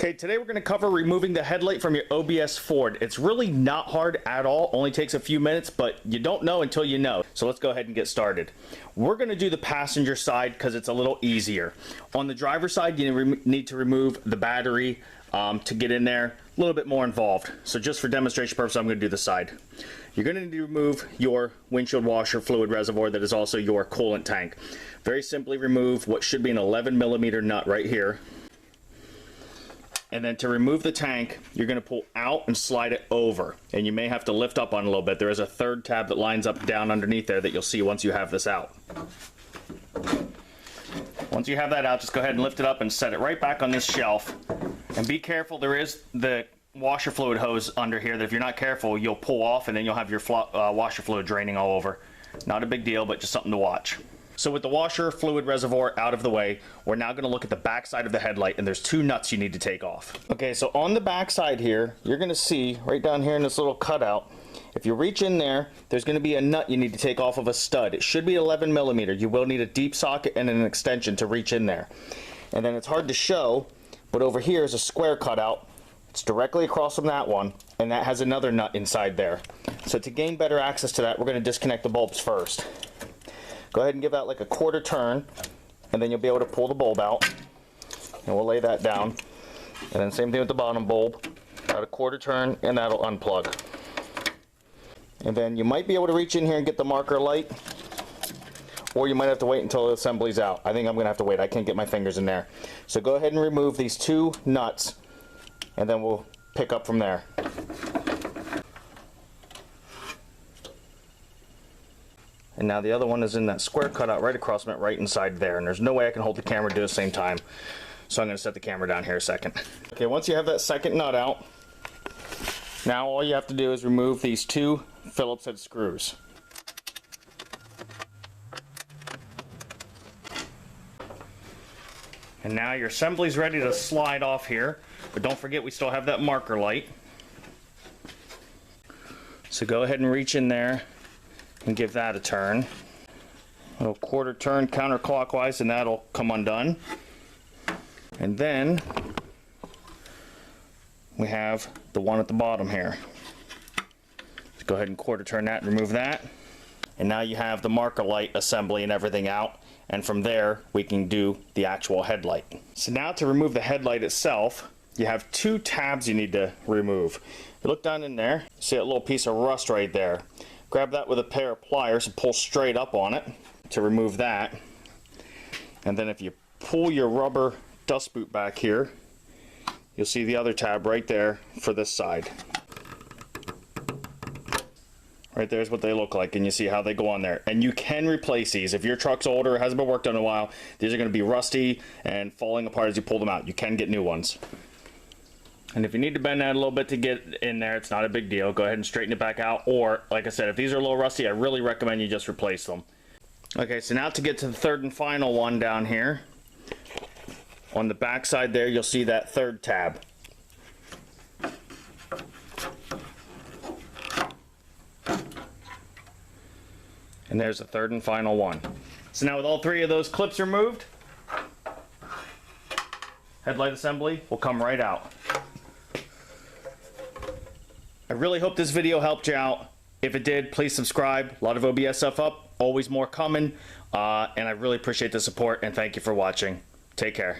Okay, today we're going to cover removing the headlight from your OBS Ford. It's really not hard at all, only takes a few minutes, but you don't know until you know. So let's go ahead and get started. We're going to do the passenger side because it's a little easier. On the driver's side, you need to remove the battery to get in there. A little bit more involved. So just for demonstration purposes, I'm going to do the side. You're going to need to remove your windshield washer fluid reservoir that is also your coolant tank. Very simply remove what should be an 11mm nut right here. And then to remove the tank, you're going to pull out and slide it over. And you may have to lift up on it a little bit. There is a third tab that lines up down underneath there that you'll see once you have this out. Once you have that out, just go ahead and lift it up and set it right back on this shelf. And be careful, there is the washer fluid hose under here that if you're not careful, you'll pull off and then you'll have your washer fluid draining all over. Not a big deal, but just something to watch. So with the washer fluid reservoir out of the way, we're now going to look at the back side of the headlight, and there's two nuts you need to take off. Okay, so on the back side here, you're going to see right down here in this little cutout, if you reach in there, there's going to be a nut you need to take off of a stud. It should be 11mm. You will need a deep socket and an extension to reach in there. And then it's hard to show, but over here is a square cutout. It's directly across from that one, and that has another nut inside there. So to gain better access to that, we're going to disconnect the bulbs first. Go ahead and give that like a quarter turn, and then you'll be able to pull the bulb out. And we'll lay that down. And then same thing with the bottom bulb. About a quarter turn, and that'll unplug. And then you might be able to reach in here and get the marker light, or you might have to wait until the assembly's out. I think I'm going to have to wait. I can't get my fingers in there. So go ahead and remove these two nuts, and then we'll pick up from there. And now the other one is in that square cutout right across from it, right inside there. And there's no way I can hold the camera and do it at the same time. So I'm going to set the camera down here a second. Okay, once you have that second nut out, now all you have to do is remove these two Phillips head screws. And now your assembly's ready to slide off here. But don't forget, we still have that marker light. So go ahead and reach in there and give that a turn. A little quarter turn counterclockwise, and that'll come undone. And then we have the one at the bottom here. Let's go ahead and quarter turn that and remove that. And now you have the marker light assembly and everything out. And from there, we can do the actual headlight. So now to remove the headlight itself, you have two tabs you need to remove. If you look down in there, see that little piece of rust right there. Grab that with a pair of pliers and pull straight up on it to remove that. And then if you pull your rubber dust boot back here, you'll see the other tab right there for this side. Right there's what they look like, and you see how they go on there. And you can replace these. If your truck's older, hasn't been worked on in a while, these are going to be rusty and falling apart as you pull them out. You can get new ones. And if you need to bend that a little bit to get in there, it's not a big deal. Go ahead and straighten it back out. Or, like I said, if these are a little rusty, I really recommend you just replace them. Okay, so now to get to the third and final one down here. On the back side there, you'll see that third tab. And there's the third and final one. So now with all three of those clips removed, headlight assembly will come right out. I really hope this video helped you out. If it did, please subscribe. A lot of OBS stuff up, always more coming. And I really appreciate the support, and thank you for watching. Take care.